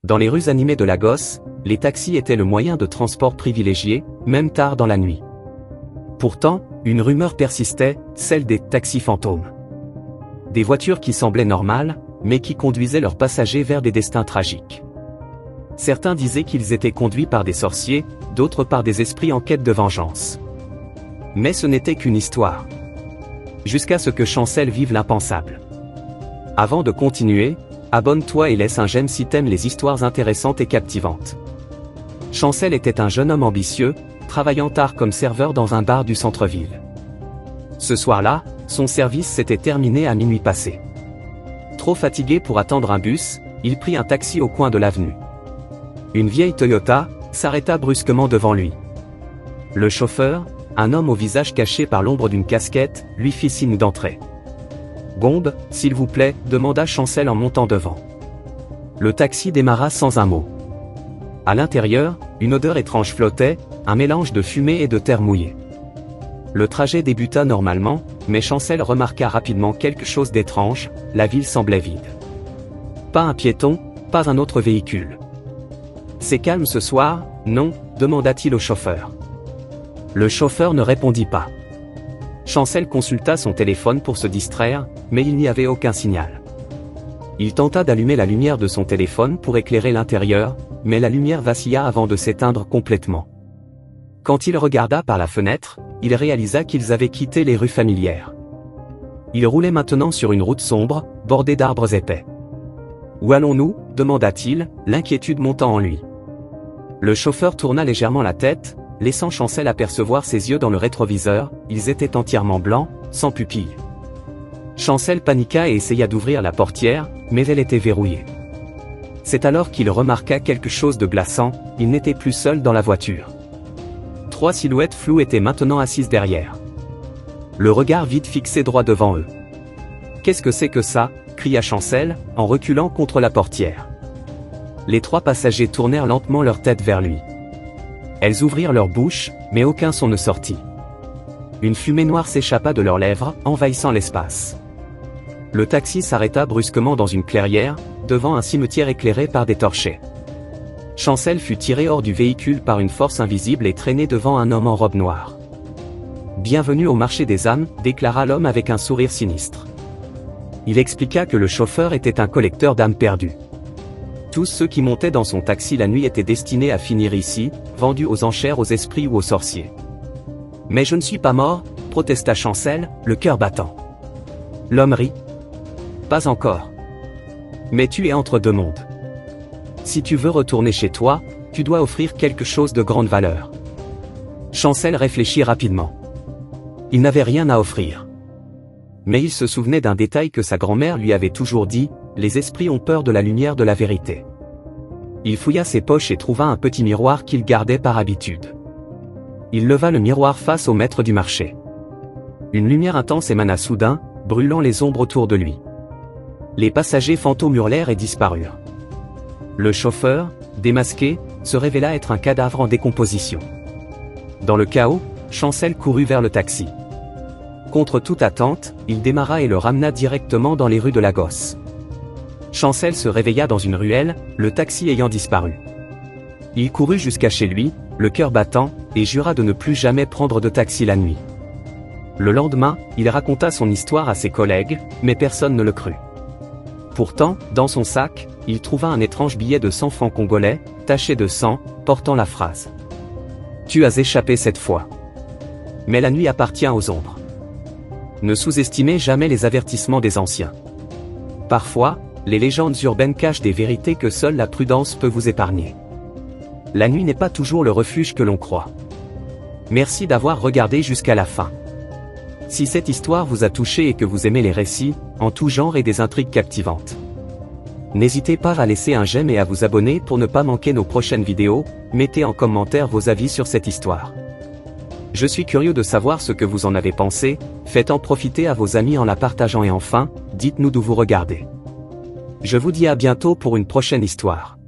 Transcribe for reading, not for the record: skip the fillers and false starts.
Dans les rues animées de Lagos, les taxis étaient le moyen de transport privilégié, même tard dans la nuit. Pourtant, une rumeur persistait, celle des taxis fantômes. Des voitures qui semblaient normales, mais qui conduisaient leurs passagers vers des destins tragiques. Certains disaient qu'ils étaient conduits par des sorciers, d'autres par des esprits en quête de vengeance. Mais ce n'était qu'une histoire. Jusqu'à ce que Chancel vive l'impensable. Avant de continuer, abonne-toi et laisse un j'aime si t'aimes les histoires intéressantes et captivantes. Chancel était un jeune homme ambitieux, travaillant tard comme serveur dans un bar du centre-ville. Ce soir-là, son service s'était terminé à minuit passé. Trop fatigué pour attendre un bus, il prit un taxi au coin de l'avenue. Une vieille Toyota s'arrêta brusquement devant lui. Le chauffeur, un homme au visage caché par l'ombre d'une casquette, lui fit signe d'entrer. « Gombe, s'il vous plaît » demanda Chancel en montant devant. Le taxi démarra sans un mot. À l'intérieur, une odeur étrange flottait, un mélange de fumée et de terre mouillée. Le trajet débuta normalement, mais Chancel remarqua rapidement quelque chose d'étrange, la ville semblait vide. Pas un piéton, pas un autre véhicule. « C'est calme ce soir, non » demanda-t-il au chauffeur. Le chauffeur ne répondit pas. Chancel consulta son téléphone pour se distraire, mais il n'y avait aucun signal. Il tenta d'allumer la lumière de son téléphone pour éclairer l'intérieur, mais la lumière vacilla avant de s'éteindre complètement. Quand il regarda par la fenêtre, il réalisa qu'ils avaient quitté les rues familières. Ils roulaient maintenant sur une route sombre, bordée d'arbres épais. « Où allons-nous » demanda-t-il, l'inquiétude montant en lui. Le chauffeur tourna légèrement la tête, laissant Chancel apercevoir ses yeux dans le rétroviseur, ils étaient entièrement blancs, sans pupilles. Chancel paniqua et essaya d'ouvrir la portière, mais elle était verrouillée. C'est alors qu'il remarqua quelque chose de glaçant, il n'était plus seul dans la voiture. 3 silhouettes floues étaient maintenant assises derrière. Le regard vide fixé droit devant eux. « Qu'est-ce que c'est que ça » cria Chancel, en reculant contre la portière. Les 3 passagers tournèrent lentement leur tête vers lui. Elles ouvrirent leur bouche, mais aucun son ne sortit. Une fumée noire s'échappa de leurs lèvres, envahissant l'espace. Le taxi s'arrêta brusquement dans une clairière, devant un cimetière éclairé par des torchets. Chancel fut tiré hors du véhicule par une force invisible et traîné devant un homme en robe noire. « Bienvenue au marché des âmes » déclara l'homme avec un sourire sinistre. Il expliqua que le chauffeur était un collecteur d'âmes perdues. Tous ceux qui montaient dans son taxi la nuit étaient destinés à finir ici, vendus aux enchères aux esprits ou aux sorciers. « Mais je ne suis pas mort » protesta Chancel, le cœur battant. L'homme rit. « Pas encore. Mais tu es entre deux mondes. Si tu veux retourner chez toi, tu dois offrir quelque chose de grande valeur. » Chancel réfléchit rapidement. Il n'avait rien à offrir. Mais il se souvenait d'un détail que sa grand-mère lui avait toujours dit, les esprits ont peur de la lumière de la vérité. Il fouilla ses poches et trouva un petit miroir qu'il gardait par habitude. Il leva le miroir face au maître du marché. Une lumière intense émana soudain, brûlant les ombres autour de lui. Les passagers fantômes hurlèrent et disparurent. Le chauffeur, démasqué, se révéla être un cadavre en décomposition. Dans le chaos, Chancel courut vers le taxi. Contre toute attente, il démarra et le ramena directement dans les rues de Lagos. Chancel se réveilla dans une ruelle, le taxi ayant disparu. Il courut jusqu'à chez lui, le cœur battant, et jura de ne plus jamais prendre de taxi la nuit. Le lendemain, il raconta son histoire à ses collègues, mais personne ne le crut. Pourtant, dans son sac, il trouva un étrange billet de 100 francs congolais, taché de sang, portant la phrase « Tu as échappé cette fois. Mais la nuit appartient aux ombres. » Ne sous-estimez jamais les avertissements des anciens. Parfois, les légendes urbaines cachent des vérités que seule la prudence peut vous épargner. La nuit n'est pas toujours le refuge que l'on croit. Merci d'avoir regardé jusqu'à la fin. Si cette histoire vous a touché et que vous aimez les récits, en tout genre et des intrigues captivantes, n'hésitez pas à laisser un j'aime et à vous abonner pour ne pas manquer nos prochaines vidéos, mettez en commentaire vos avis sur cette histoire. Je suis curieux de savoir ce que vous en avez pensé, faites en profiter à vos amis en la partageant et enfin, dites-nous d'où vous regardez. Je vous dis à bientôt pour une prochaine histoire.